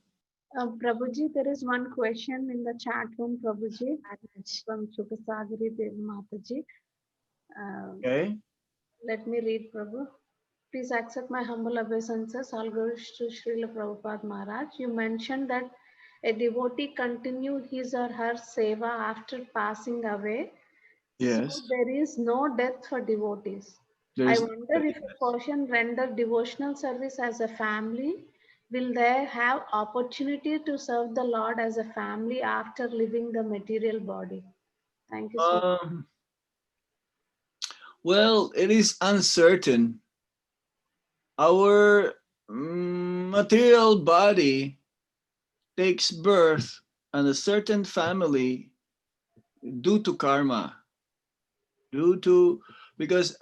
B: Prabhuji, there is one question in the chat room, Prabhuji, from Chukasadri Mataji.
F: Okay.
B: Let me read, Prabhu. Please accept my humble obeisances. All glories to Srila Prabhupada Maharaj. You mentioned that a devotee continue his or her seva after passing away.
F: Yes.
B: So there is no death for devotees. I wonder if a person render devotional service as a family, will they have opportunity to serve the Lord as a family after leaving the material body? Thank you so much.
F: Well, it is uncertain. Our material body takes birth in a certain family due to karma, because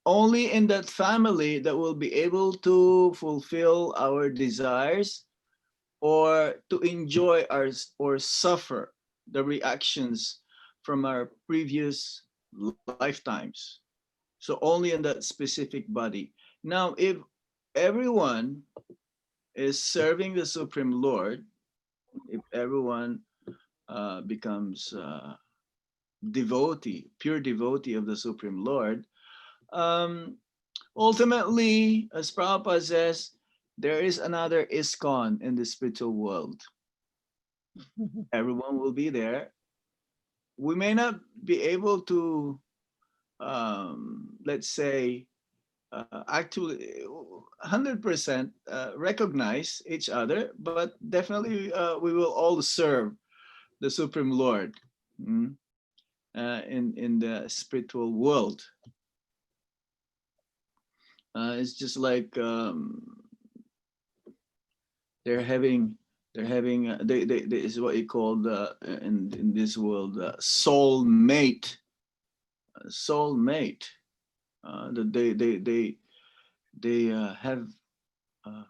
F: only in that family that will be able to fulfill our desires or to enjoy or suffer the reactions from our previous lifetimes. So only in that specific body. Now, if everyone is serving the Supreme Lord, if everyone becomes pure devotee of the Supreme Lord, ultimately, as Prabhupada says, there is another ISKCON in the spiritual world. Everyone will be there. We may not be able to, let's say, actually 100% recognize each other, but definitely we will all serve the Supreme Lord in the spiritual world. It's just like they is what you call in this world soulmate. They have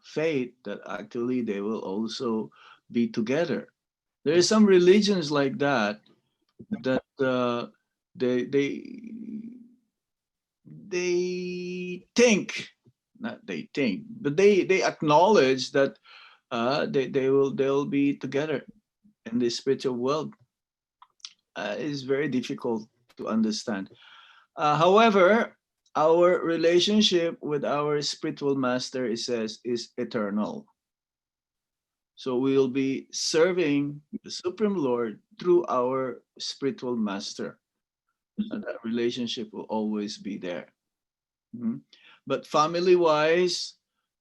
F: faith that actually they will also be together. There are some religions like that they think, not they think, but they acknowledge that they'll be together in the spiritual world. It's very difficult to understand. However, our relationship with our spiritual master, it says, is eternal. So we will be serving the Supreme Lord through our spiritual master. And that relationship will always be there. But family-wise,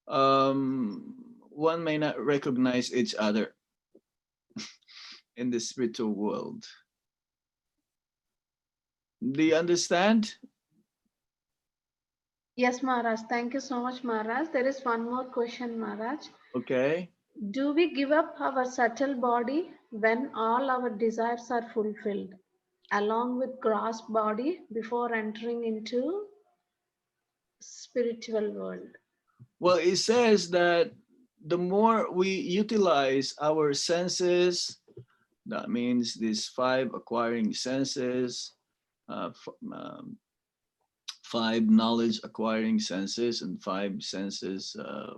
F: one may not recognize each other in the spiritual world. Do you understand?
B: Yes, Maharaj. Thank you so much, Maharaj. There is one more question, Maharaj.
F: Okay.
B: Do we give up our subtle body when all our desires are fulfilled, along with gross body, before entering into spiritual world?
F: Well, it says that the more we utilize our senses, that means these 5 acquiring senses, uh, f- um, 5 knowledge acquiring senses, and 5 senses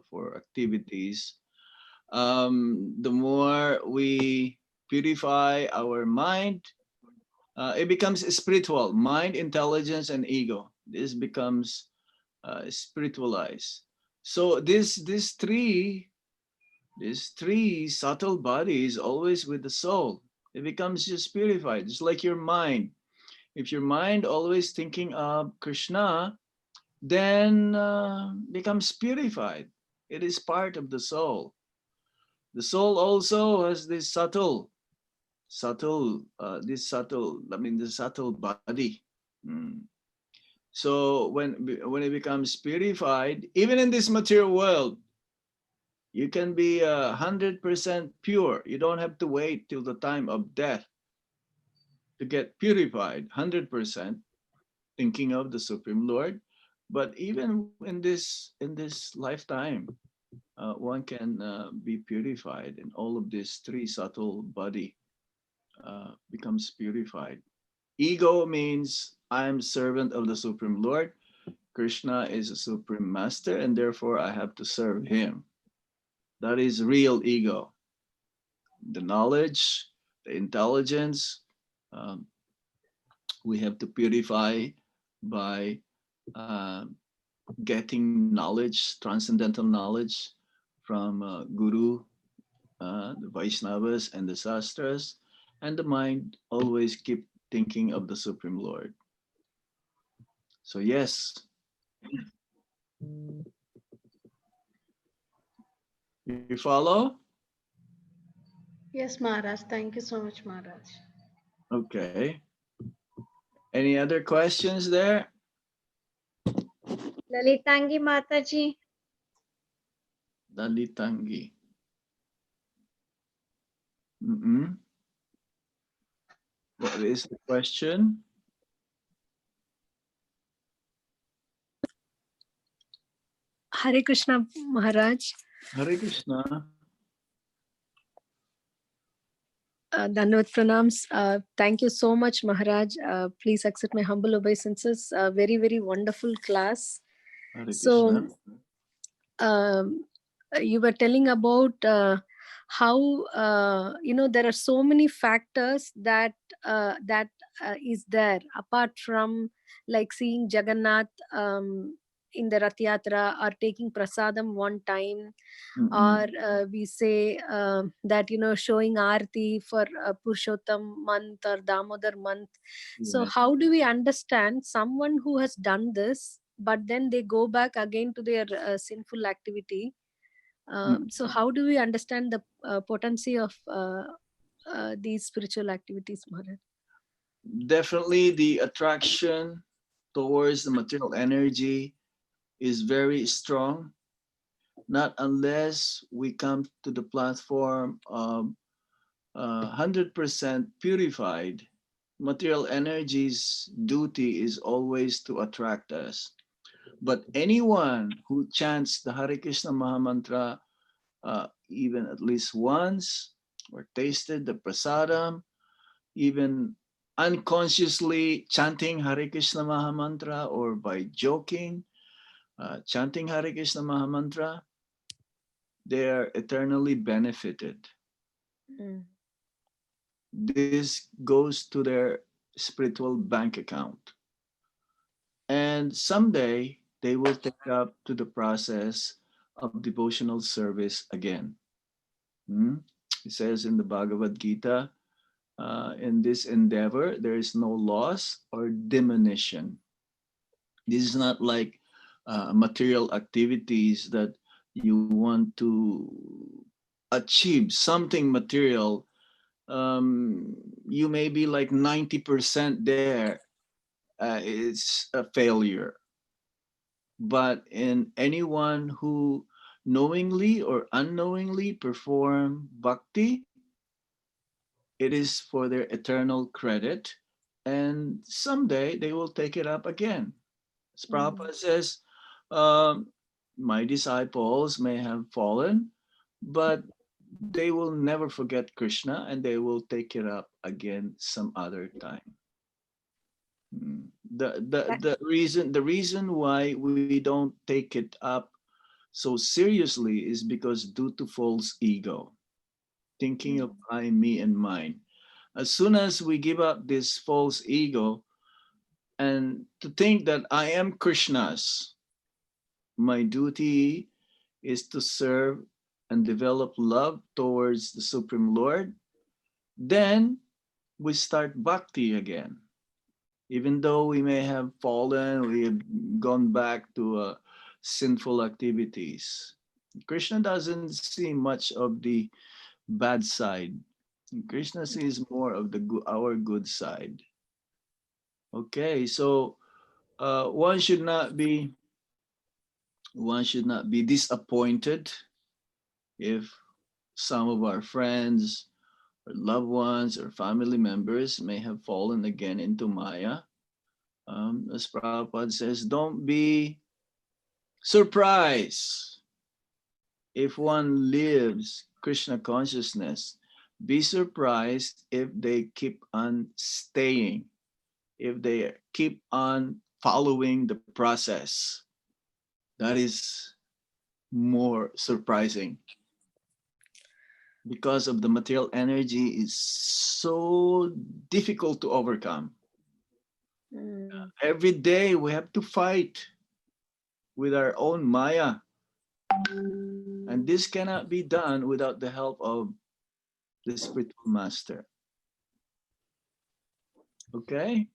F: for activities. The more we purify our mind, it becomes spiritual. Mind, intelligence, and ego. This becomes spiritualized. So these three subtle bodies always with the soul. It becomes just purified, just like your mind. If your mind always thinking of Krishna, then becomes purified. It is part of the soul. The soul also has this the subtle body. Mm. So when it becomes purified, even in this material world, you can be 100% pure. You don't have to wait till the time of death to get purified 100%, thinking of the Supreme Lord. But even in this lifetime, one can be purified, and all of these 3 subtle body becomes purified. Ego means I am servant of the Supreme Lord. Krishna is a supreme master, and therefore I have to serve him. That is real ego. The knowledge, the intelligence, um, we have to purify by uh, getting knowledge, transcendental knowledge from Guru, the Vaishnavas, and the Sastras, and the mind always keep thinking of the Supreme Lord. So yes, you follow?
B: Yes, Maharaj. Thank you so much, Maharaj.
F: Okay. Any other questions there?
E: Lalitangi Mataji.
F: Dalitangi. Mm-mm. What is the question?
L: Hare Krishna, Maharaj.
F: Hare Krishna.
L: Dandavat pranams. Thank you so much, Maharaj. Please accept my humble obeisances. Very, very wonderful class.
F: Hare
L: So,
F: Krishna.
L: you were telling about how there are so many factors that is there apart from like seeing Jagannath in the Rath Yatra or taking prasadam one time, or we say that showing aarti for Purushottam month or Damodar month. So how do we understand someone who has done this but then they go back again to their sinful activity? So how do we understand the potency of these spiritual activities, Maharaj?
F: Definitely the attraction towards the material energy is very strong. Not unless we come to the platform of 100% purified. Material energy's duty is always to attract us. But anyone who chants the Hare Krishna Mahamantra even at least once, or tasted the prasadam, even unconsciously chanting Hare Krishna Mahamantra, or by joking, chanting Hare Krishna Mahamantra, they are eternally benefited. This goes to their spiritual bank account. And someday they will take up to the process of devotional service again. It says in the Bhagavad Gita, in this endeavor, there is no loss or diminution. This is not like material activities that you want to achieve something material. You may be like 90% there. It's a failure. But in anyone who knowingly or unknowingly perform bhakti, it is for their eternal credit, and someday they will take it up again. As Prabhupada says, my disciples may have fallen, but they will never forget Krishna and they will take it up again some other time. The reason why we don't take it up so seriously is because due to false ego, thinking of I, me, and mine. As soon as we give up this false ego and to think that I am Krishna's, my duty is to serve and develop love towards the Supreme Lord, then we start bhakti again. Even though we may have fallen, we have gone back to sinful activities. Krishna doesn't see much of the bad side. Krishna sees more of our good side. Okay, so one should not be disappointed if some of our friends or loved ones or family members may have fallen again into Maya. As Prabhupada says, don't be surprised if one lives Krishna consciousness. Be surprised if they keep on staying, if they keep on following the process. That is more surprising, because of the material energy is so difficult to overcome. Every day we have to fight with our own Maya. And this cannot be done without the help of the spiritual master. Okay?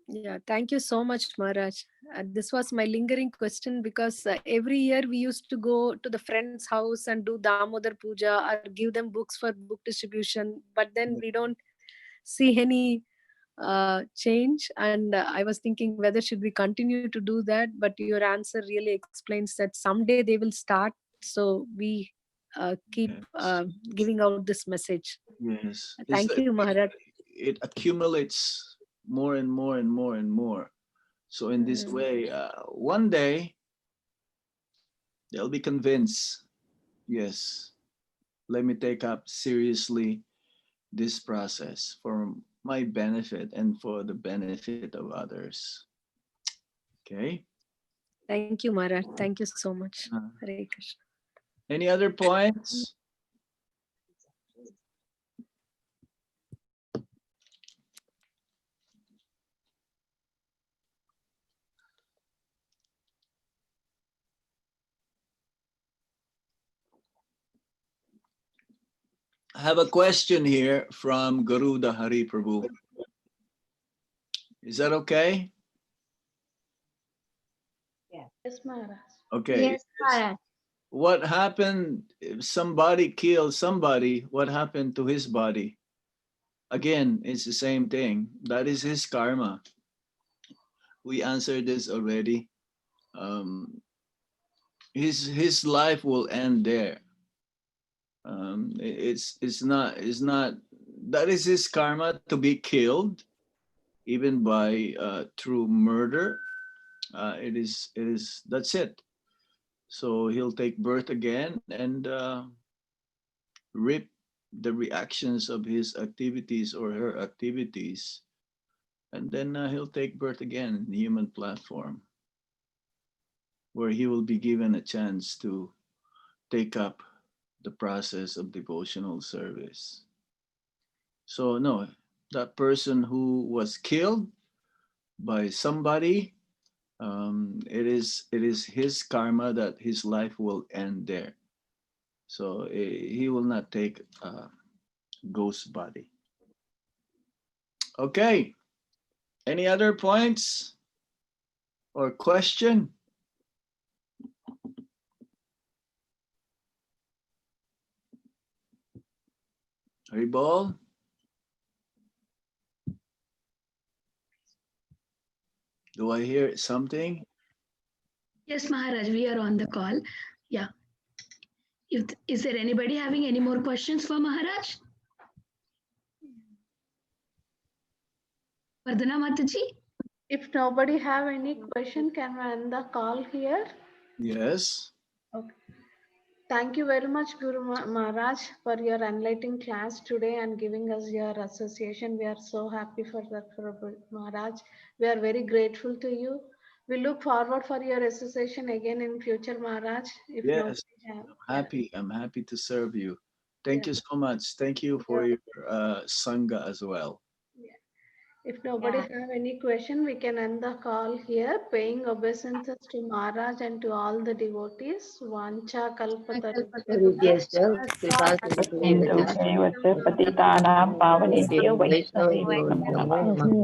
L: Yeah, thank you so much, Maharaj. This was my lingering question because every year we used to go to the friend's house and do Damodar Puja or give them books for book distribution, but then we don't see any change. And I was thinking whether should we continue to do that, but your answer really explains that someday they will start. So we keep giving out this message.
F: Yes.
L: Thank you, Maharaj.
F: It accumulates more and more and more and more. So in this way, one day they'll be convinced, yes, let me take up seriously this process for my benefit and for the benefit of others. Okay.
L: Thank you, Maharaj. Thank you so much. Hare Krishna.
F: Any other points? I have a question here from Garuda Hari Prabhu. Is that okay?
B: Yes, Maharaj.
F: Okay.
E: Yes, Maharaj.
F: What happened if somebody killed somebody? What happened to his body? Again, it's the same thing. That is his karma. We answered this already. His life will end there. It's not that is his karma to be killed, even by through murder. It is that's it. So he'll take birth again and reap the reactions of his activities or her activities, and then he'll take birth again in the human platform, where he will be given a chance to take up the process of devotional service. So no, that person who was killed by somebody, it is his karma that his life will end there. So he will not take a ghost body. Okay. Any other points or question? Haribol? Do I hear something?
D: Yes, Maharaj, we are on the call. Yeah. Is there anybody having any more questions for Maharaj? Vardhana Mataji?
B: If nobody have any question, can we end the call here?
F: Yes.
B: Okay. Thank you very much, Guru Maharaj, for your enlightening class today and giving us your association. We are so happy for that, Maharaj. We are very grateful to you. We look forward for your association again in future, Maharaj. If
F: Yes.
B: have,
F: I'm happy to serve you. Thank you so much. Thank you for your Sangha as well.
B: If nobody have any question, we can end the call here. Paying obeisances to Maharaj and to all the devotees. Vancha kalpatarubhyascha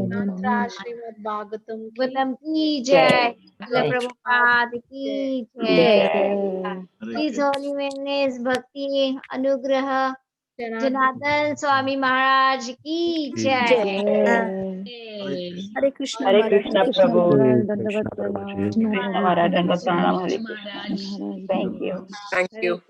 B: Mantra Srimad Bhagavatam ki
E: Jai. Srila Prabhupada ki Jai. His Holiness Bhakti Anugraha Janardan Swami Maharaj ki Jai.
L: Hare Krishna
J: Hare
L: Maharaj.
J: Krishna Prabhu. Dandavat
M: Krishna
J: Pranam.
M: Prabhuji.
J: Hare
D: Krishna
J: Krishna
D: Maharaj.
J: Maharaj.
D: Thank you.
J: Thank you.